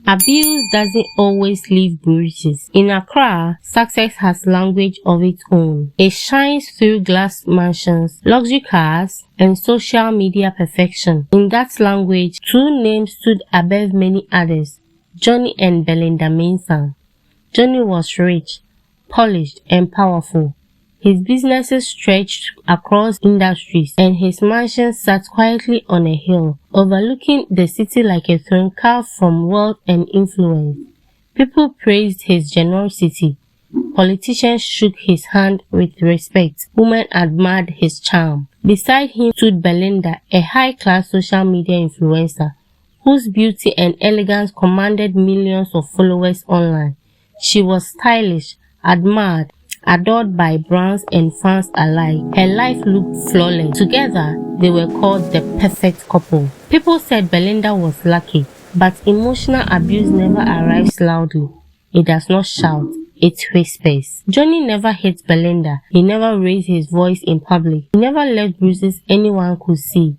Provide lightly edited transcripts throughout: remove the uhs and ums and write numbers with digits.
Abuse doesn't always leave bruises. In Accra, success has language of its own. It shines through glass mansions, luxury cars, and social media perfection. In that language, two names stood above many others: Johny and Belinda Mensah. Johny was rich, polished, and powerful. His businesses stretched across industries, and his mansion sat quietly on a hill, overlooking the city like a throne carved from wealth and influence. People praised his generosity. Politicians shook his hand with respect. Women admired his charm. Beside him stood Belinda, a high-class social media influencer, whose beauty and elegance commanded millions of followers online. She was stylish, admired, adored by brands and fans alike. Her life looked flawless. Together, they were called the perfect couple. People said Belinda was lucky, but emotional abuse never arrives loudly. It does not shout, it whispers. Johny never hit Belinda. He never raised his voice in public. He never left bruises anyone could see.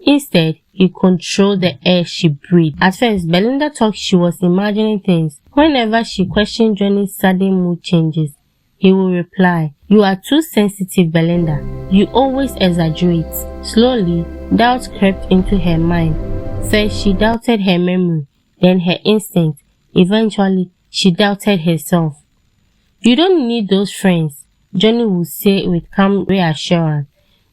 Instead, he controlled the air she breathed. At first, Belinda thought she was imagining things. Whenever she questioned Johny's sudden mood changes, he will reply, "You are too sensitive, Belinda. You always exaggerate." Slowly, doubt crept into her mind. First, she doubted her memory, then her instinct. Eventually, she doubted herself. "You don't need those friends," Johny would say with calm reassurance.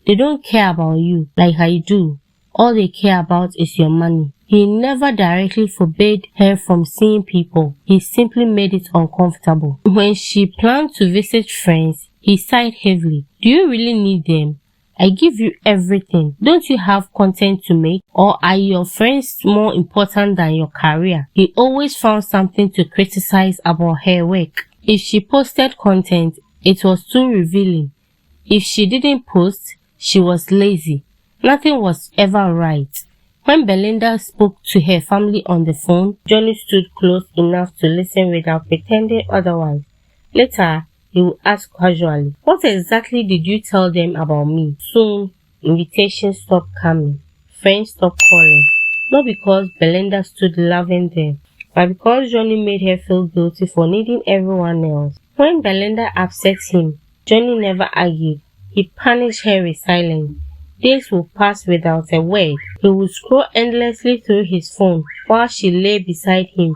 "They don't care about you like I do. All they care about is your money." He never directly forbade her from seeing people. He simply made it uncomfortable. When she planned to visit friends, he sighed heavily. "Do you really need them? I give you everything. Don't you have content to make? Or are your friends more important than your career?" He always found something to criticize about her work. If she posted content, it was too revealing. If she didn't post, she was lazy. Nothing was ever right. When Belinda spoke to her family on the phone, Johny stood close enough to listen without pretending otherwise. Later, he would ask casually, "What exactly did you tell them about me?" Soon, invitations stopped coming. Friends stopped calling. Not because Belinda stood loving them, but because Johny made her feel guilty for needing everyone else. When Belinda upset him, Johny never argued. He punished her with silence. Days would pass without a word. He would scroll endlessly through his phone while she lay beside him,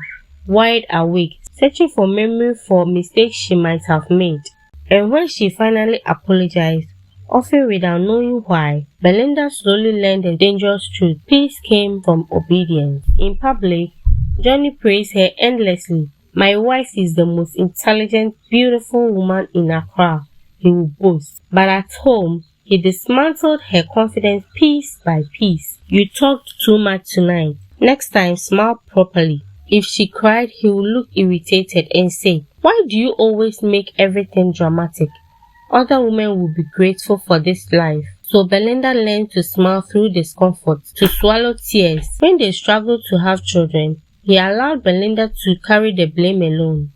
wide awake, searching for memory for mistakes she might have made. And when she finally apologized, often without knowing why, Belinda slowly learned a dangerous truth. Peace came from obedience. In public, Johny praised her endlessly. "My wife is the most intelligent, beautiful woman in Accra," he would boast. But at home, he dismantled her confidence piece by piece. "You talked too much tonight. Next time, smile properly." If she cried, he would look irritated and say, "Why do you always make everything dramatic? Other women would be grateful for this life." So Belinda learned to smile through discomfort, to swallow tears. When they struggled to have children, he allowed Belinda to carry the blame alone.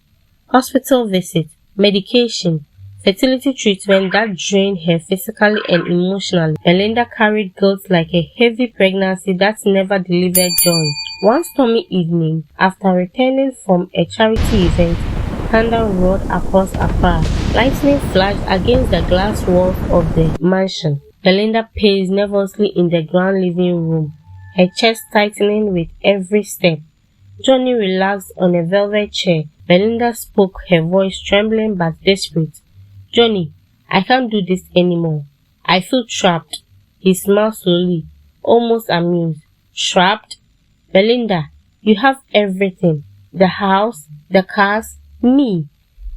Hospital visits, medication, fertility treatment that drained her physically and emotionally. Belinda carried guilt like a heavy pregnancy that never delivered joy. One stormy evening, after returning from a charity event, thunder roared across Accra. Lightning flashed against the glass walls of the mansion. Belinda paced nervously in the grand living room, her chest tightening with every step. Johny relaxed on a velvet chair. Belinda spoke, her voice trembling but desperate. "Johny, I can't do this anymore. I feel trapped." He smiled slowly, almost amused. "Trapped? Belinda, you have everything. The house, the cars, me.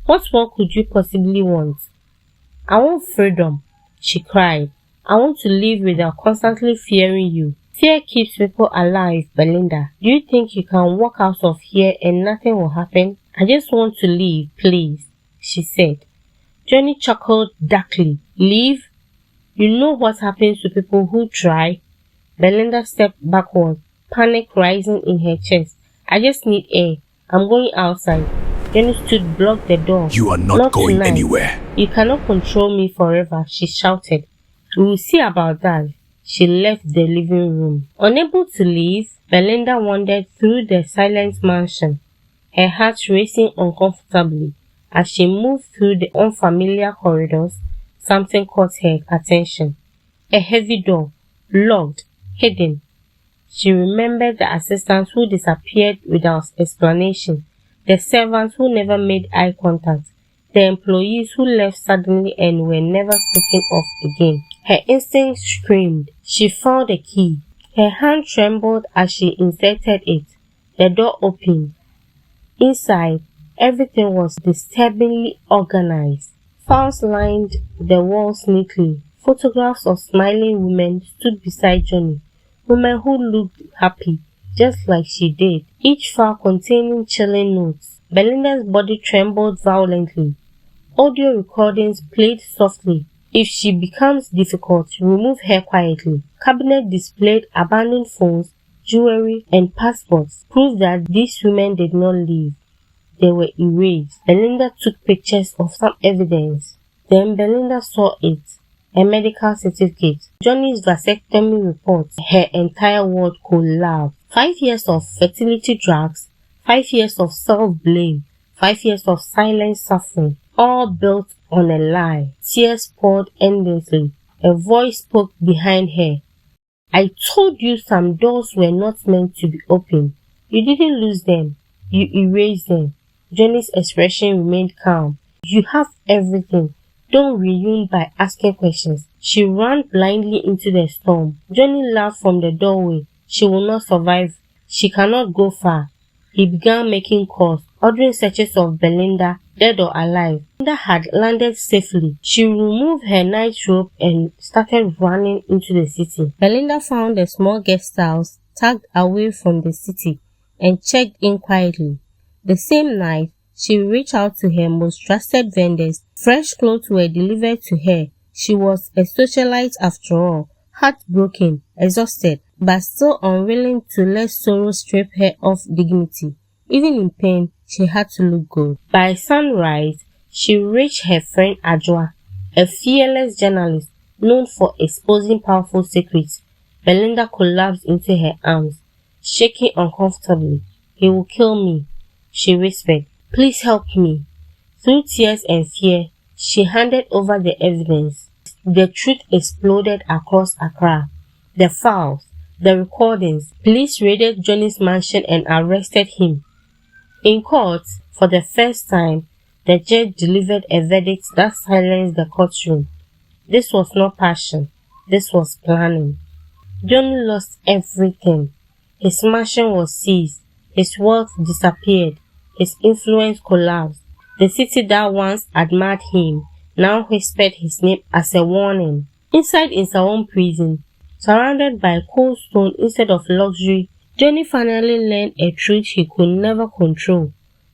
What more could you possibly want?" "I want freedom," she cried. "I want to live without constantly fearing you." "Fear keeps people alive, Belinda. Do you think you can walk out of here and nothing will happen?" "I just want to live, please," she said. Johny chuckled darkly. "Leave? You know what happens to people who try?" Belinda stepped backward, panic rising in her chest. "I just need air. I'm going outside." Johny stood, blocked the door. "You are not going anywhere." "You cannot control me forever," she shouted. "We will see about that." she left the living room. Unable to leave, Belinda wandered through the silent mansion, her heart racing uncomfortably. As she moved through the unfamiliar corridors, something caught her attention. A heavy door, locked, hidden. She remembered the assistants who disappeared without explanation, the servants who never made eye contact, the employees who left suddenly and were never spoken of again. Her instinct screamed. She found a key. Her hand trembled as she inserted it. The door opened. Inside, everything was disturbingly organized. Files lined the walls neatly. Photographs of smiling women stood beside Johny, women who looked happy, just like she did, each file containing chilling notes. Belinda's body trembled violently. Audio recordings played softly. If she becomes difficult, remove her quietly. Cabinet displayed abandoned phones, jewelry, and passports. Proof that these women did not live. They were erased. Belinda took pictures of some evidence. Then Belinda saw it. A medical certificate. Johnny's vasectomy report. Her entire world collapsed. 5 years of fertility drugs. 5 years of self-blame. 5 years of silent suffering. All built on a lie. Tears poured endlessly. A voice spoke behind her. I told you some doors were not meant to be opened. You didn't lose them. You erased them. Johnny's expression remained calm. You have everything. Don't resume by asking questions. She ran blindly into the storm. Johny laughed from the doorway. She will not survive. She cannot go far. He began making calls, ordering searches of Belinda, dead or alive. Belinda had landed safely. She removed her nightrobe and started running into the city. Belinda found a small guest house tucked away from the city and checked in quietly. The same night, she reached out to her most trusted vendors. Fresh clothes were delivered to her. She was a socialite after all, heartbroken, exhausted, but still unwilling to let sorrow strip her of dignity. Even in pain, she had to look good. By sunrise, she reached her friend Ajwa, a fearless journalist known for exposing powerful secrets. Belinda collapsed into her arms, shaking uncomfortably. He will kill me, she whispered. Please help me. Through tears and fear, she handed over the evidence. The truth exploded across Accra. The files, the recordings. Police raided Johnny's mansion and arrested him. In court, for the first time, the judge delivered a verdict that silenced the courtroom. This was not passion. This was planning. Johny lost everything. His mansion was seized. His wealth disappeared. His influence collapsed. The city that once admired him now whispered his name as a warning. Inside Insawam prison, surrounded by cold stone instead of luxury, Johny finally learned a truth he could never control.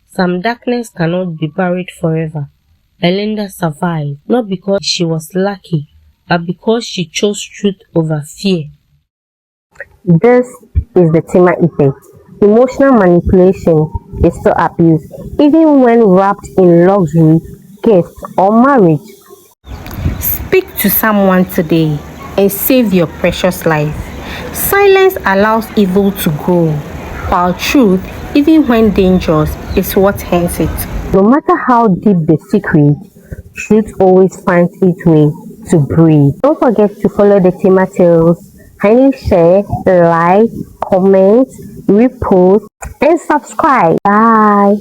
Some darkness cannot be buried forever. Belinda survived, not because she was lucky, but because she chose truth over fear. This is the Tima effect. Emotional manipulation is still abuse, even when wrapped in luxury, gifts, or marriage. Speak to someone today and save your precious life. Silence allows evil to grow, while truth, even when dangerous, is what ends it. No matter how deep the secret, truth always finds its way to breathe. Don't forget to follow the Tima Tales. Kindly share, like, comment, repost, and subscribe. Bye.